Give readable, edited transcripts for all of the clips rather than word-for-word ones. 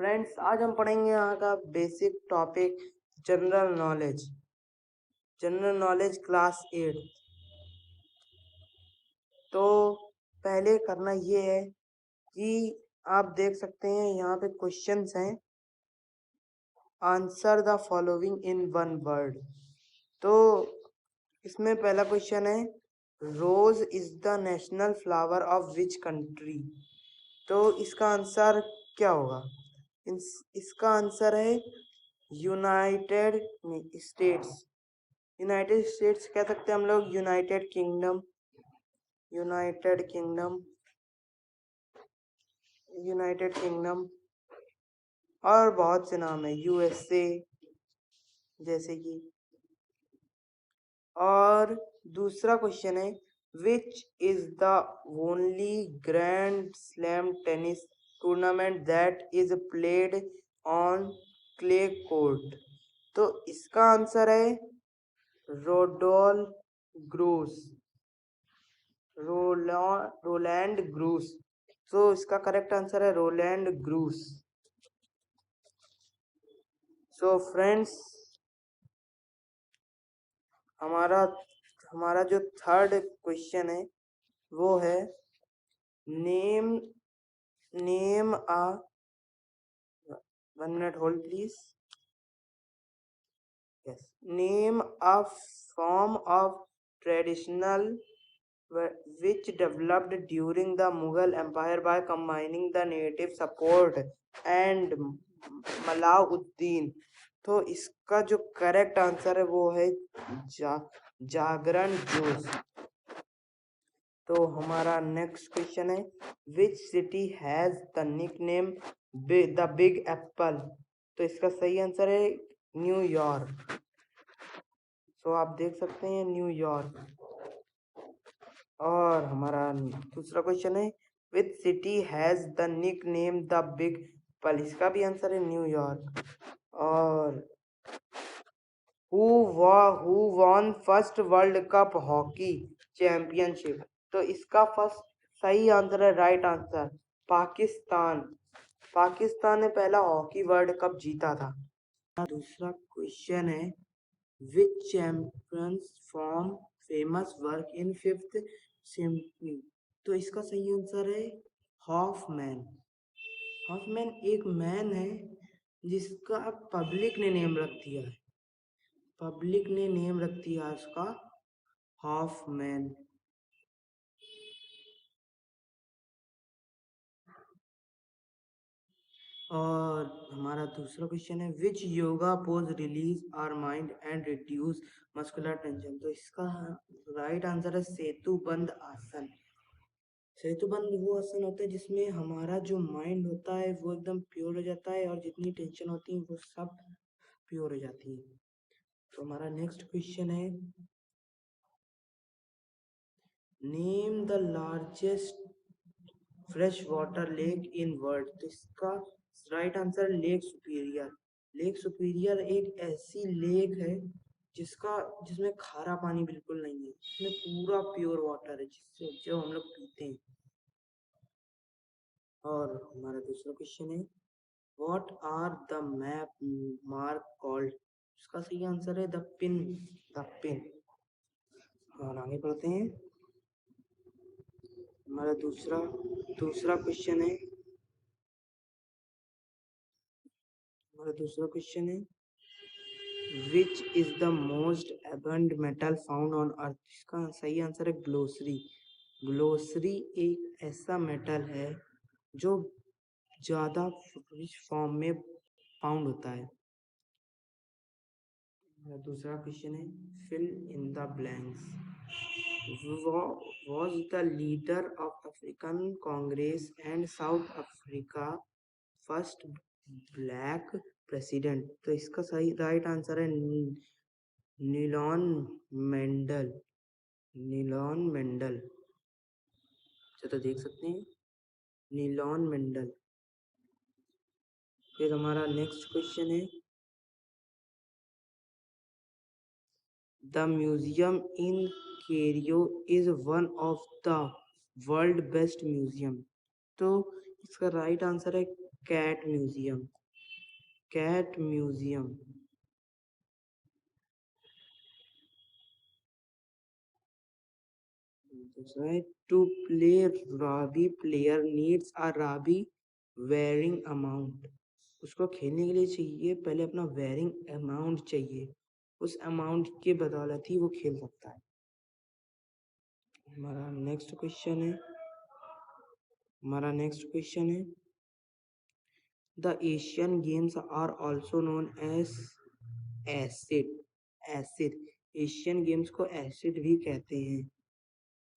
Friends, आज हम पढ़ेंगे यहाँ का basic topic general knowledge class 8। तो पहले करना ये है कि आप देख सकते हैं यहाँ पे क्वेश्चंस हैं। Answer the following in one word. तो इसमें पहला क्वेश्चन है, rose is the national flower of which country. तो इसका आंसर क्या होगा? इसका आंसर है यूनाइटेड स्टेट्स। यूनाइटेड स्टेट्स कह सकते हैं हम लोग, यूनाइटेड किंगडम, यूनाइटेड किंगडम और बहुत से नाम है, यूएसए जैसे कि। और दूसरा क्वेश्चन है, which is the only grand slam tennis tournament that is played on clay court. तो इसका आंसर है रोडोल ग्रूस, रोलैंड ग्रूस। तो इसका करेक्ट आंसर है रोलैंड ग्रूस। सो फ्रेंड्स, हमारा हमारा जो थर्ड क्वेश्चन है वो है, name a 1 minute hold please. Yes, name a form of traditional which developed during the Mughal Empire by combining the native support and Malauddin। तो इसका जो करेक्ट आंसर है वो है जागरण जोश। तो हमारा नेक्स्ट क्वेश्चन है, which city has the nickname the big Apple. तो इसका सही आंसर है न्यूयॉर्क। तो आप देख सकते हैं न्यूयॉर्क। और हमारा दूसरा क्वेश्चन है, which city has the nick name the big apple. इसका भी आंसर है न्यूयॉर्क। और who won first world cup hockey championship. तो इसका फर्स्ट सही आंसर है, राइट आंसर, पाकिस्तान। पाकिस्तान ने पहला हॉकी वर्ल्ड कप जीता था। दूसरा क्वेश्चन है, which champions form famous work in 5th symphony. तो इसका सही आंसर है हॉफमैन। हॉफमैन एक मैन है जिसका पब्लिक ने नेम रख दिया है, उसका हॉफमैन। और हमारा दूसरा क्वेश्चन है, which yoga pose release our mind and reduce muscular tension. तो इसका राइट आंसर है सेतुबंध आसन। सेतुबंध वो आसन होता है जिसमें हमारा जो माइंड होता है वो एकदम प्योर हो जाता है और जितनी टेंशन होती है वो सब प्योर हो जाती है। तो हमारा नेक्स्ट क्वेश्चन है, name the largest fresh water lake in world. तो इसका right answer lake superior. Lake superior एक ऐसी लेक है जिसमें खारा पानी बिल्कुल नहीं है, इसमें पूरा प्योर वाटर है जिससे जो हम लोग पीते हैं। और हमारा दूसरा क्वेश्चन है, what are the map mark called. इसका सही आंसर है द पिन। और आगे बढ़ते हैं। हमारा दूसरा क्वेश्चन है, which is the most abundant metal found on earth. इसका सही आंसर है ग्लोसरी एक ऐसा मेटल है जो ज्यादा फॉर्म में फाउंड होता है। दूसरा क्वेश्चन है, fill in the blanks. was the leader of African Congress and South Africa first black president। तो इसका सही राइट आंसर है नीलॉन मेंडल। तो देख सकते हैं नीलॉन मेंडल। फिर हमारा नेक्स्ट क्वेश्चन है, the museum in Cairo is one of the world best museum. तो इसका राइट आंसर है cat museum, cat museum. That's right. To play Rabi, player needs a Rabi wearing amount. उसको खेलने के लिए चाहिए पहले अपना वेयरिंग अमाउंट चाहिए, उस अमाउंट के बदौलत ही वो खेल सकता है। हमारा नेक्स्ट क्वेश्चन है, the Asian Games are also known as Asiad. Asiad, Asian Games को एसिड भी कहते हैं।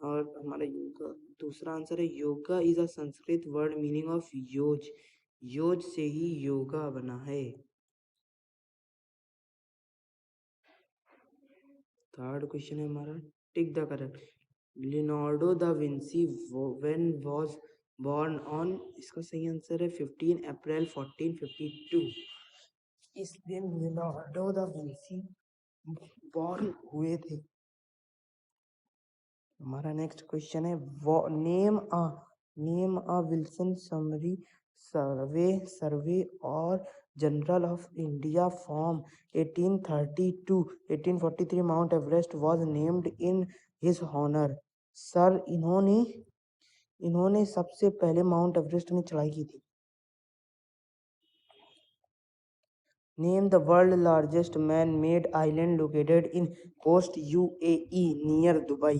और हमारा योगा, दूसरा आंसर है yoga is a Sanskrit word meaning of yuj. योज से ही योगा बना है। थर्ड क्वेश्चन है हमारा, tick the correct. Leonardo da Vinci when was born on, इसका सही आंसर है 15 अप्रैल 1452। इस दिन लियोनार्डो दा विंसी बॉर्न हुए थे। हमारा नेक्स्ट क्वेश्चन है, name a Wilson summary survey और general of India from 1832 1843 Mount Everest was named in his honour. Sir, इन्होंने सबसे पहले माउंट एवरेस्ट में चढ़ाई की थी। Name the world largest man made island located in coast UAE near Dubai.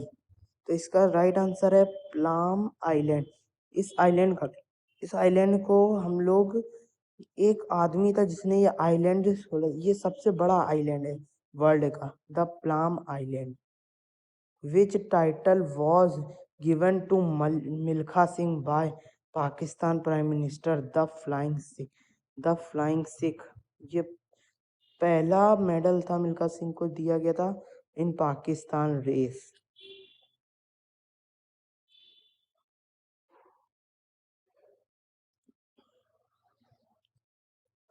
तो इसका राइट आंसर है प्लाम आइलैंड। इस आइलैंड को हम लोग, एक आदमी था जिसने ये आइलैंड खोला। ये सबसे बड़ा आइलैंड है वर्ल्ड का, the palm island. Which title was given to Milkha Singh by Pakistan prime minister, the flying Sikh. The flying Sikh, ये पहला मेडल था मिल्खा सिंह को दिया गया था इन पाकिस्तान रेस।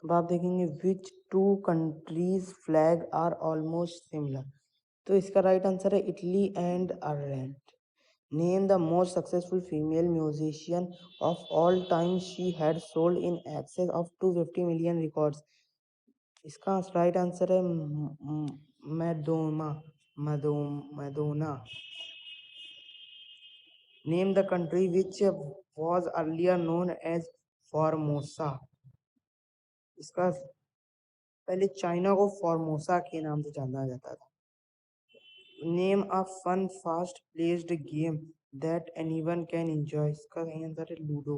अब आप देखेंगे which two countries flag are almost similar. तो इसका राइट आंसर है Italy and Ireland. Name the most successful female musician of all time, she had sold in excess of 250 million records. इसका राइट आंसर है Madonna. Madonna. Name the country which was earlier known as Formosa. इसका पहले China को Formosa के नाम से जाना जाता था। Name a fun fast placed game that anyone can enjoy. इसका सही आंसर है ludo.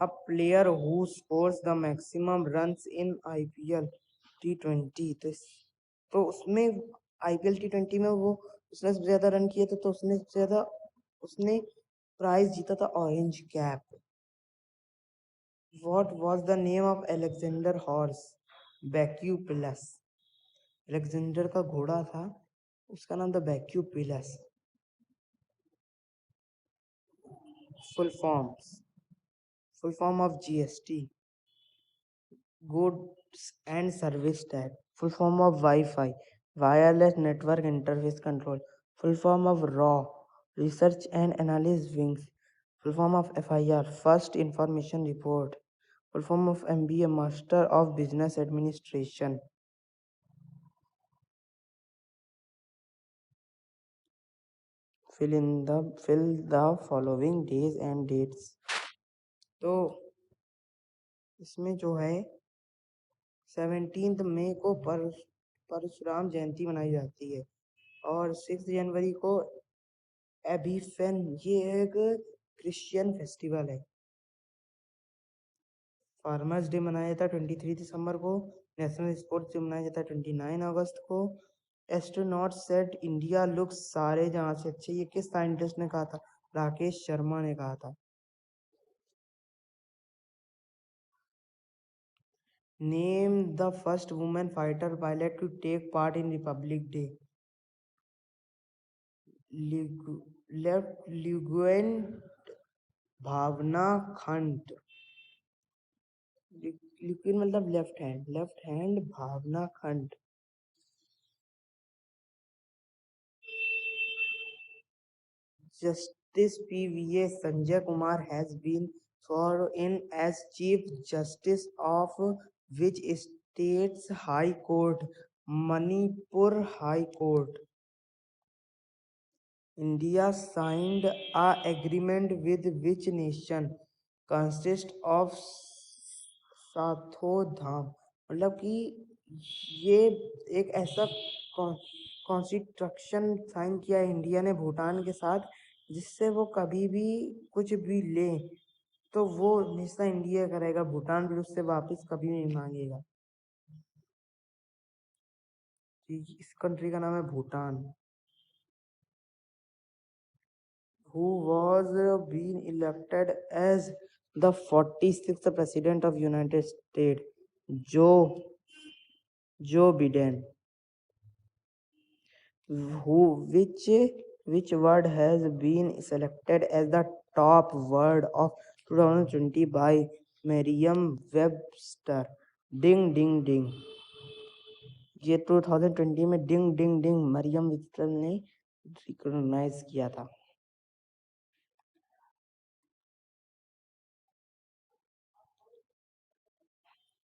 A player who scores the maximum runs in IPL T20। तो उसमें आईपीएल T20 में वो उसने सबसे ज्यादा रन किए थे, तो उसने सबसे ज्यादा उसने प्राइज जीता था orange cap. What was the name of Alexander horse? Bacuplus। Alexander का घोड़ा था, उसका नाम था Bucephalus. Full forms, full form of GST, goods and service tax. Full form of WiFi, wireless network interface control. Full form of रॉ, research and analysis wings. Full form of FIR, first information report. Full form of MBA, master of business administration. fill the following days and dates। तो इसमें जो है 17 मई को परशुराम जयंती मनाई जाती है, और 6 जनवरी को एबीफेन, ये एक क्रिश्चियन फेस्टिवल है। फार्मर्स डे मनाया जाता है 23 दिसंबर को। नेशनल स्पोर्ट्स डे मनाया जाता है 29 अगस्त को। एस्ट्रोनॉट सेट इंडिया लुक्स सारे जहां से अच्छे, ये किस साइंटिस्ट ने कहा था? राकेश शर्मा ने कहा था। Name the first women fighter pilot to take part in republic day. Left lieutenant Bhawana Kanth. Liquid मतलब left hand Bhawana Kanth. Just Justice PVA Sanjay Kumar has been sworn in as Chief Justice of which state's High Court? Manipur High Court. India signed a agreement with which nation consist of साथो धाम मतलब कि ये एक ऐसा कॉन्स्टिट्रक्शन sign किया है India ने भूटान के साथ जिससे वो कभी भी कुछ भी ले तो वो हमेशा इंडिया करेगा भूटान फिर उससे वापस कभी नहीं मांगेगा। इस कंट्री का नाम है Bhutan. Who was being elected as the 46th president of United States? Joe Joe Biden. Which word has been selected as the top word of 2020 by Merriam-Webster? Ding ding ding. ये 2020 में डिंग डिंग डिंग मरियम वेबस्टर ने recognise किया था।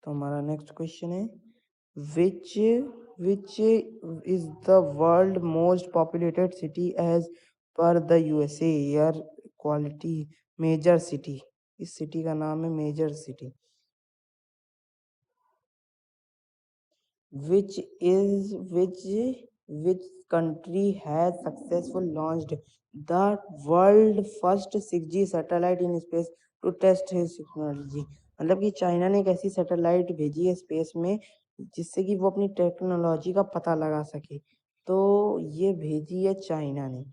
तो हमारा next question है which which is the world most populated city as per the USA air quality major city? इस city का नाम है major city. which is which country has successfully launched the world first 6G satellite in space to test his technology? मतलब कि China ने एक ऐसी satellite भेजी है स्पेस में जिससे कि वो अपनी टेक्नोलॉजी का पता लगा सके तो ये भेजी है चाइना ने।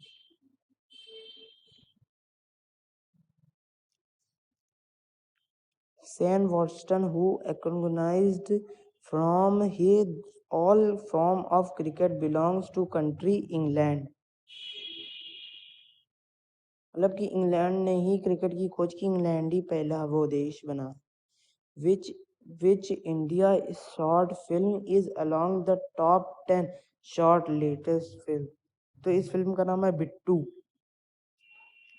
Shane Watson, who recognized from his all form of cricket, belongs to country England. मतलब कि इंग्लैंड ने ही क्रिकेट की खोज की इंग्लैंड ही पहला वो देश बना। which which India short film is along the top 10 short latest film? तो इस फिल्म का नाम है बिट्टू,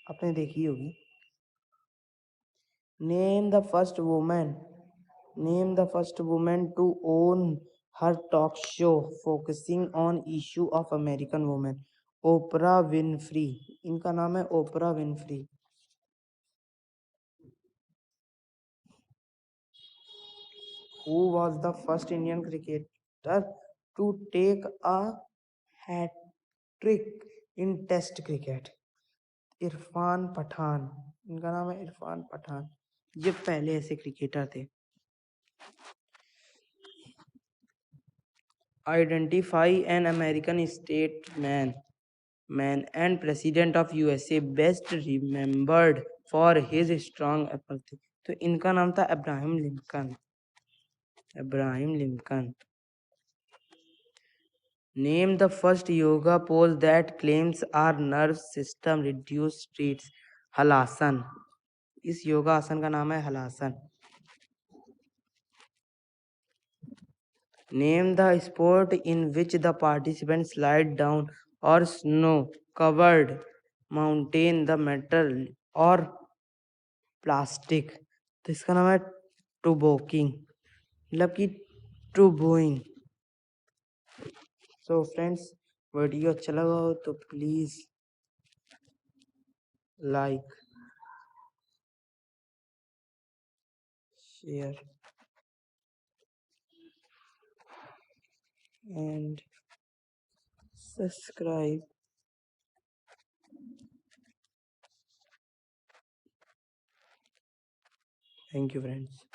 आपने देखी होगी। Name the first woman. Name the first woman to own her talk show focusing on issue of American women. Opener Winfrey, इनका नाम है ओपरा Winfrey. Who was the first Indian cricketer to take a hat trick in Test cricket? Irfan Pathan, इनका नाम है इरफान पठान, ये पहले ऐसे cricketer थे। Identify an American statesman and president of USA best remembered for his strong apathy. तो इनका नाम था Abraham Lincoln. Name the first yoga pose that claims our nerve system reduced streets. Halasana, इस योगा आसन का नाम है halasana. Name the sport in which the participants slide down or snow covered mountain the metal or plastic. तो इसका नाम है टुबोकिंग, मतलब कि टुबोइंग। सो फ्रेंड्स, वीडियो अच्छा लगा हो तो please like, share and subscribe. Thank you friends.